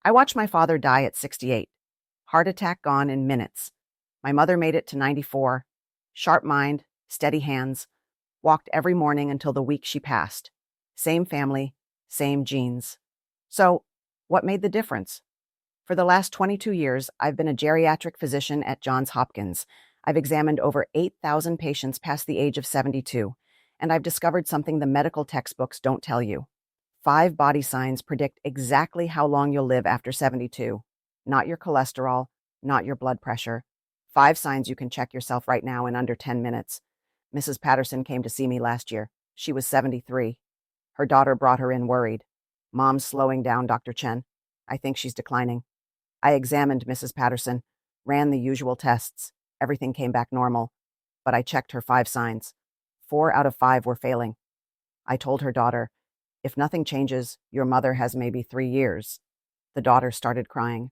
I watched my father die at 68. Heart attack gone in minutes. My mother made it to 94. Sharp mind, steady hands, walked every morning until the week she passed. Same family, same genes. So, what made the difference? For the last 22 years, I've been a geriatric physician at Johns Hopkins. I've examined over 8,000 patients past the age of 72, and I've discovered something the medical textbooks don't tell you. 5 body signs predict exactly how long you'll live after 72. Not your cholesterol, not your blood pressure. 5 signs you can check yourself right now in under 10 minutes. Mrs. Patterson came to see me last year. She was 73. Her daughter brought her in worried. "Mom's slowing down, Dr. Chen. I think she's declining." I examined Mrs. Patterson, ran the usual tests. Everything came back normal. But I checked her 5 signs. 4 out of 5 were failing. I told her daughter, "If nothing changes, your mother has maybe 3 years." The daughter started crying.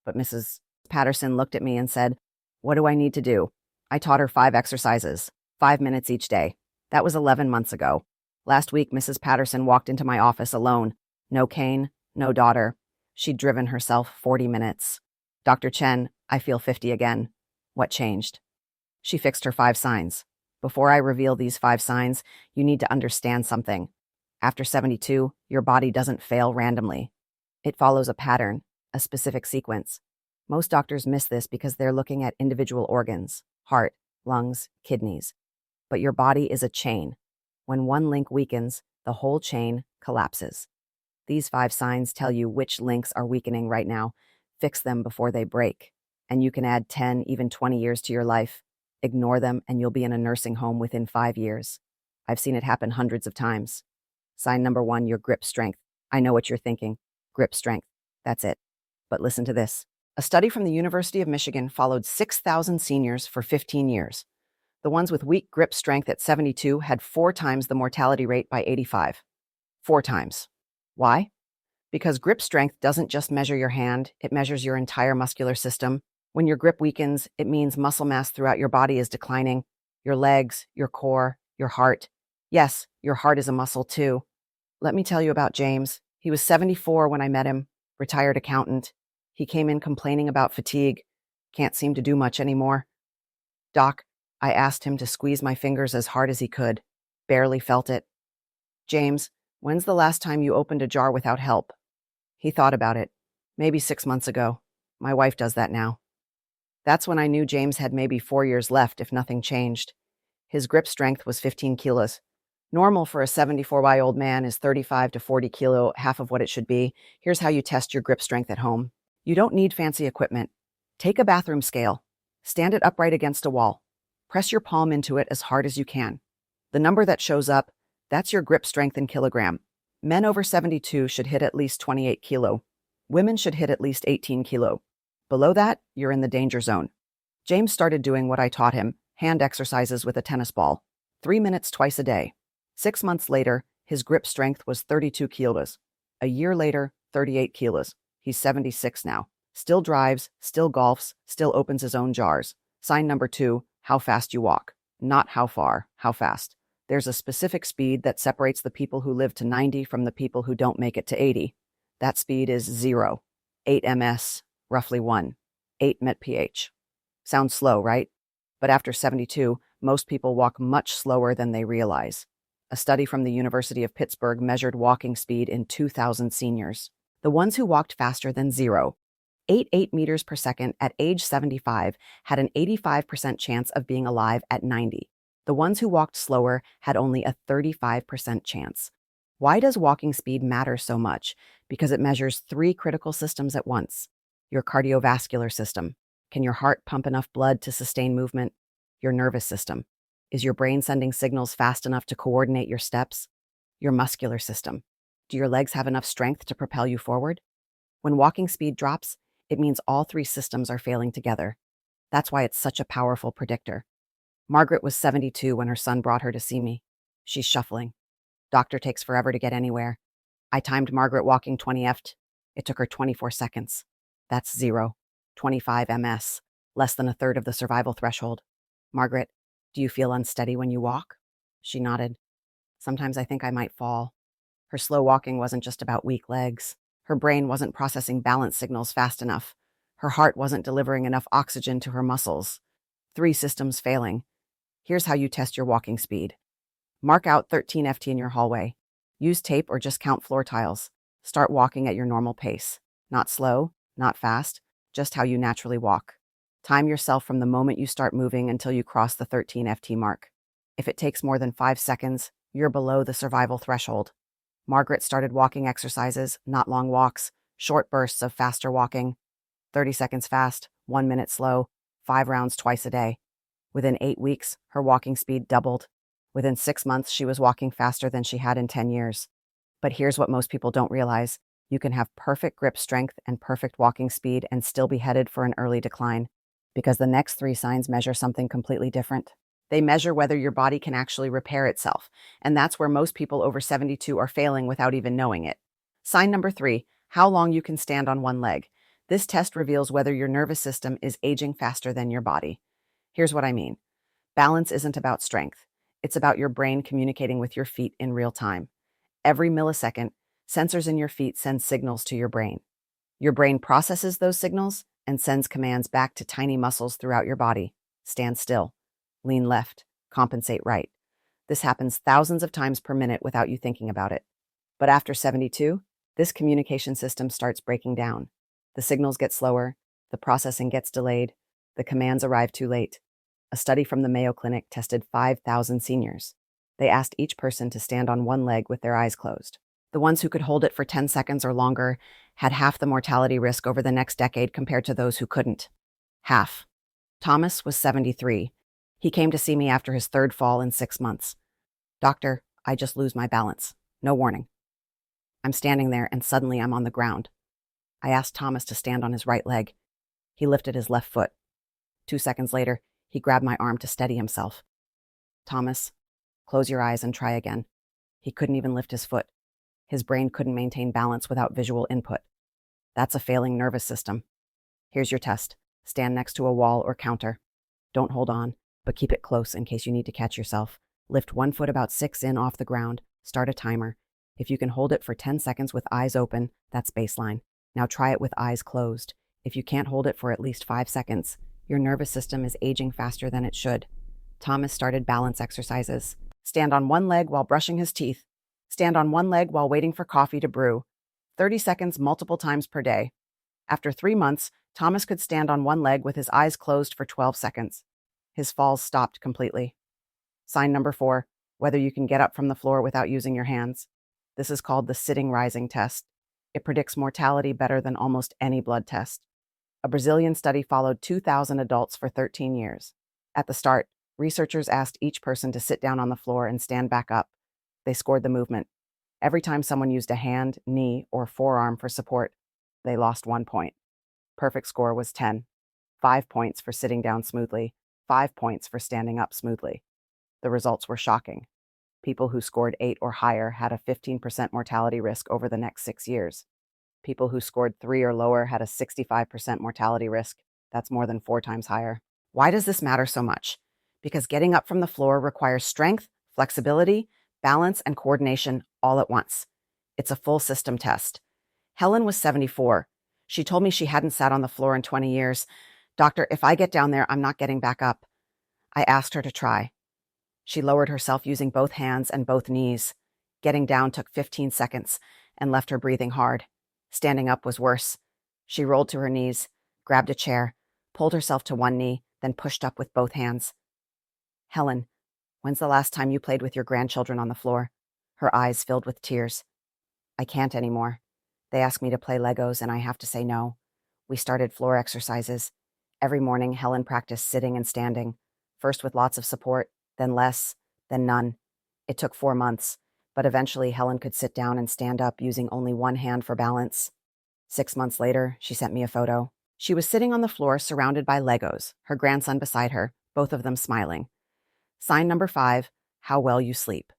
But Mrs. Patterson looked at me and said, "What do I need to do?" I taught her 5 exercises, 5 minutes each day. That was 11 months ago. Last week, Mrs. Patterson walked into my office alone. No cane, no daughter. She'd driven herself 40 minutes. "Dr. Chen, I feel 50 again." What changed? She fixed her 5 signs. Before I reveal these 5 signs, you need to understand something. After 72, your body doesn't fail randomly. It follows a pattern, a specific sequence. Most doctors miss this because they're looking at individual organs, heart, lungs, kidneys. But your body is a chain. When one link weakens, the whole chain collapses. These 5 signs tell you which links are weakening right now. Fix them before they break. And you can add 10, even 20 years to your life. Ignore them and you'll be in a nursing home within 5 years. I've seen it happen hundreds of times. Sign number 1, your grip strength. I know what you're thinking. Grip strength. That's it. But listen to this. A study from the University of Michigan followed 6,000 seniors for 15 years. The ones with weak grip strength at 72 had 4 times the mortality rate by 85. 4 times. Why? Because grip strength doesn't just measure your hand, it measures your entire muscular system. When your grip weakens, it means muscle mass throughout your body is declining. Your legs, your core, your heart. Yes, your heart is a muscle too. Let me tell you about James. He was 74 when I met him, retired accountant. He came in complaining about fatigue. Can't seem to do much anymore. "Doc," I asked him to squeeze my fingers as hard as he could. Barely felt it. "James, when's the last time you opened a jar without help?" He thought about it. "Maybe 6 months ago. My wife does that now." That's when I knew James had maybe 4 years left if nothing changed. His grip strength was 15 kilos. Normal for a 74-year-old man is 35 to 40 kilo, half of what it should be. Here's how you test your grip strength at home. You don't need fancy equipment. Take a bathroom scale. Stand it upright against a wall. Press your palm into it as hard as you can. The number that shows up, that's your grip strength in kilogram. Men over 72 should hit at least 28 kilo. Women should hit at least 18 kilo. Below that, you're in the danger zone. James started doing what I taught him, hand exercises with a tennis ball. 3 minutes twice a day. 6 months later, his grip strength was 32 kilos. A year later, 38 kilos. He's 76 now. Still drives, still golfs, still opens his own jars. Sign number 2, how fast you walk. Not how far, how fast. There's a specific speed that separates the people who live to 90 from the people who don't make it to 80. That speed is 0. 8 ms, roughly 1. 8 mph. Sounds slow, right? But after 72, most people walk much slower than they realize. A study from the University of Pittsburgh measured walking speed in 2,000 seniors. The ones who walked faster than 0, 8 meters per second at age 75, had an 85% chance of being alive at 90. The ones who walked slower had only a 35% chance. Why does walking speed matter so much? Because it measures 3 critical systems at once. Your cardiovascular system. Can your heart pump enough blood to sustain movement? Your nervous system. Is your brain sending signals fast enough to coordinate your steps? Your muscular system. Do your legs have enough strength to propel you forward? When walking speed drops, it means all 3 systems are failing together. That's why it's such a powerful predictor. Margaret was 72 when her son brought her to see me. She's shuffling. Doctor takes forever to get anywhere. I timed Margaret walking 20ft. It took her 24 seconds. That's 0. 25 ms, less than a third of the survival threshold. "Margaret, do you feel unsteady when you walk?" She nodded. "Sometimes I think I might fall." Her slow walking wasn't just about weak legs. Her brain wasn't processing balance signals fast enough. Her heart wasn't delivering enough oxygen to her muscles. 3 systems failing. Here's how you test your walking speed. Mark out 13 FT in your hallway. Use tape or just count floor tiles. Start walking at your normal pace. Not slow, not fast, just how you naturally walk. Time yourself from the moment you start moving until you cross the 13 FT mark. If it takes more than 5 seconds, you're below the survival threshold. Margaret started walking exercises, not long walks, short bursts of faster walking. 30 seconds fast, 1 minute slow, 5 rounds twice a day. Within 8 weeks, her walking speed doubled. Within 6 months, she was walking faster than she had in 10 years. But here's what most people don't realize. You can have perfect grip strength and perfect walking speed and still be headed for an early decline. Because the next 3 signs measure something completely different. They measure whether your body can actually repair itself, and that's where most people over 72 are failing without even knowing it. Sign number 3, how long you can stand on one leg. This test reveals whether your nervous system is aging faster than your body. Here's what I mean. Balance isn't about strength. It's about your brain communicating with your feet in real time. Every millisecond, sensors in your feet send signals to your brain. Your brain processes those signals and sends commands back to tiny muscles throughout your body. Stand still. Lean left. Compensate right. This happens thousands of times per minute without you thinking about it. But after 72, this communication system starts breaking down. The signals get slower, the processing gets delayed, the commands arrive too late. A study from the Mayo Clinic tested 5,000 seniors. They asked each person to stand on one leg with their eyes closed. The ones who could hold it for 10 seconds or longer had half the mortality risk over the next decade compared to those who couldn't. Half. Thomas was 73. He came to see me after his 3rd fall in 6 months. Doctor, I just lose my balance. No warning. I'm standing there and suddenly I'm on the ground. I asked Thomas to stand on his right leg. He lifted his left foot. 2 seconds later, he grabbed my arm to steady himself. Thomas, close your eyes and try again. He couldn't even lift his foot. His brain couldn't maintain balance without visual input. That's a failing nervous system. Here's your test. Stand next to a wall or counter. Don't hold on, but keep it close in case you need to catch yourself. Lift one foot about 6 in off the ground. Start a timer. If you can hold it for 10 seconds with eyes open, that's baseline. Now try it with eyes closed. If you can't hold it for at least 5 seconds, your nervous system is aging faster than it should. Thomas started balance exercises. Stand on one leg while brushing his teeth. Stand on one leg while waiting for coffee to brew. 30 seconds multiple times per day. After 3 months, Thomas could stand on one leg with his eyes closed for 12 seconds. His falls stopped completely. Sign number 4, whether you can get up from the floor without using your hands. This is called the sitting rising test. It predicts mortality better than almost any blood test. A Brazilian study followed 2,000 adults for 13 years. At the start, researchers asked each person to sit down on the floor and stand back up. They scored the movement. Every time someone used a hand, knee, or forearm for support, they lost 1 point. Perfect score was 10. 5 points for sitting down smoothly, 5 points for standing up smoothly. The results were shocking. People who scored 8 or higher had a 15% mortality risk over the next 6 years. People who scored 3 or lower had a 65% mortality risk. That's more than 4 times higher. Why does this matter so much? Because getting up from the floor requires strength, flexibility, balance, and coordination all at once. It's a full system test. Helen was 74. She told me she hadn't sat on the floor in 20 years. Doctor, if I get down there, I'm not getting back up. I asked her to try. She lowered herself using both hands and both knees. Getting down took 15 seconds and left her breathing hard. Standing up was worse. She rolled to her knees, grabbed a chair, pulled herself to one knee, then pushed up with both hands. Helen, when's the last time you played with your grandchildren on the floor? Her eyes filled with tears. I can't anymore. They ask me to play Legos and I have to say no. We started floor exercises. Every morning, Helen practiced sitting and standing, first with lots of support, then less, then none. It took 4 months, but eventually Helen could sit down and stand up using only one hand for balance. 6 months later, she sent me a photo. She was sitting on the floor surrounded by Legos, her grandson beside her, both of them smiling. Sign number 5, how well you sleep.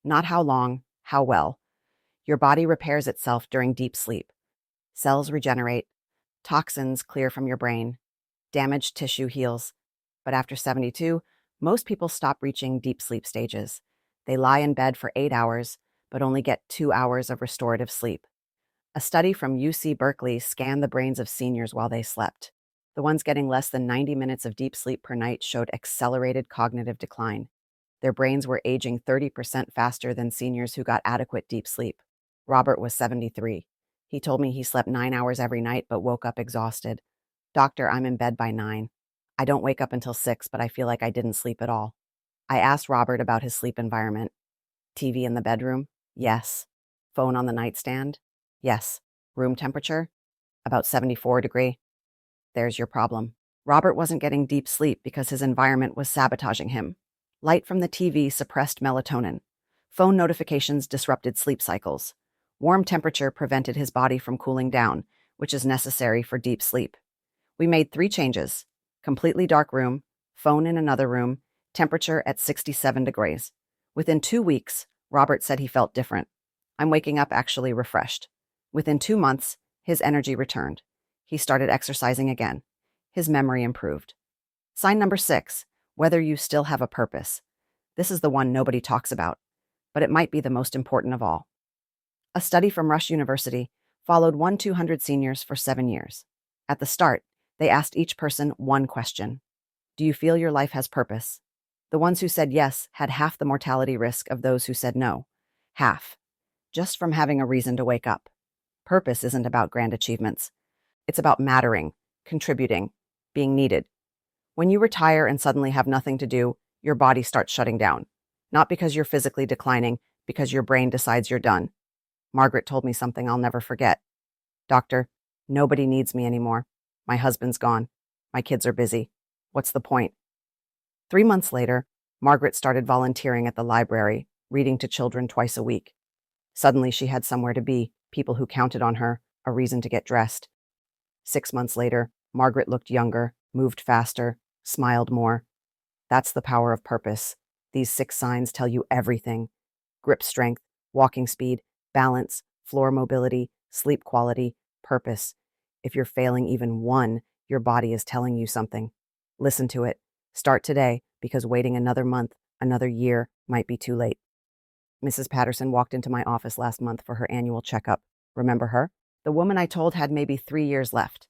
Not how long, how well. Your body repairs itself during deep sleep. Cells regenerate. Toxins clear from your brain. Damaged tissue heals. But after 72, most people stop reaching deep sleep stages. They lie in bed for 8 hours, but only get 2 hours of restorative sleep. A study from UC Berkeley scanned the brains of seniors while they slept. The ones getting less than 90 minutes of deep sleep per night showed accelerated cognitive decline. Their brains were aging 30% faster than seniors who got adequate deep sleep. Robert was 73. He told me he slept 9 hours every night but woke up exhausted. Doctor, I'm in bed by 9. I don't wake up until 6, but I feel like I didn't sleep at all. I asked Robert about his sleep environment. TV in the bedroom? Yes. Phone on the nightstand? Yes. Room temperature? About 74 degrees. There's your problem. Robert wasn't getting deep sleep because his environment was sabotaging him. Light from the TV suppressed melatonin. Phone notifications disrupted sleep cycles. Warm temperature prevented his body from cooling down, which is necessary for deep sleep. We made 3 changes: completely dark room, phone in another room, temperature at 67 degrees. Within 2 weeks, Robert said he felt different. I'm waking up actually refreshed. Within 2 months, his energy returned. He started exercising again. His memory improved. Sign number 6, whether you still have a purpose. This is the one nobody talks about, but it might be the most important of all. A study from Rush University followed 200 seniors for 7 years. At the start, they asked each person one question: do you feel your life has purpose? The ones who said yes had half the mortality risk of those who said no. Half. Just from having a reason to wake up. Purpose isn't about grand achievements. It's about mattering, contributing, being needed. When you retire and suddenly have nothing to do, your body starts shutting down. Not because you're physically declining, because your brain decides you're done. Margaret told me something I'll never forget. Doctor, nobody needs me anymore. My husband's gone. My kids are busy. What's the point? 3 months later, Margaret started volunteering at the library, reading to children twice a week. Suddenly she had somewhere to be, people who counted on her, a reason to get dressed. 6 months later, Margaret looked younger, moved faster, smiled more. That's the power of purpose. These 6 signs tell you everything: grip strength, walking speed, balance, floor mobility, sleep quality, purpose. If you're failing even one, your body is telling you something. Listen to it. Start today, because waiting another month, another year, might be too late. Mrs. Patterson walked into my office last month for her annual checkup. Remember her? The woman I told had maybe 3 years left.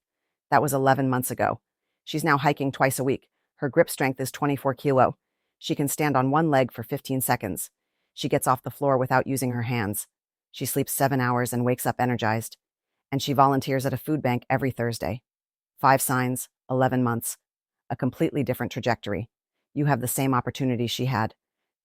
That was 11 months ago. She's now hiking twice a week. Her grip strength is 24 kilo. She can stand on one leg for 15 seconds. She gets off the floor without using her hands. She sleeps 7 hours and wakes up energized. And she volunteers at a food bank every Thursday. 5 signs, 11 months. A completely different trajectory. You have the same opportunity she had.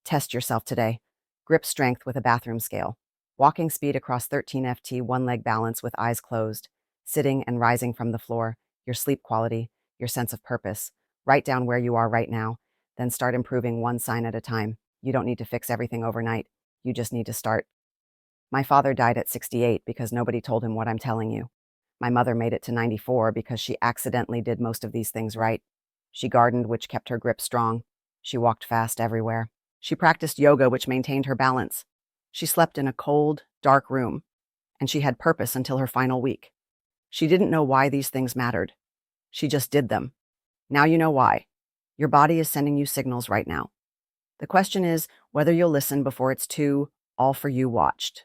Test yourself today. Grip strength with a bathroom scale. Walking speed across 13 FT, one-leg balance with eyes closed. Sitting and rising from the floor. Your sleep quality. Your sense of purpose. Write down where you are right now. Then start improving one sign at a time. You don't need to fix everything overnight. You just need to start. My father died at 68 because nobody told him what I'm telling you. My mother made it to 94 because she accidentally did most of these things right. She gardened, which kept her grip strong. She walked fast everywhere. She practiced yoga, which maintained her balance. She slept in a cold, dark room. And she had purpose until her final week. She didn't know why these things mattered. She just did them. Now you know why. Your body is sending you signals right now. The question is whether you'll listen before it's too all for you watched.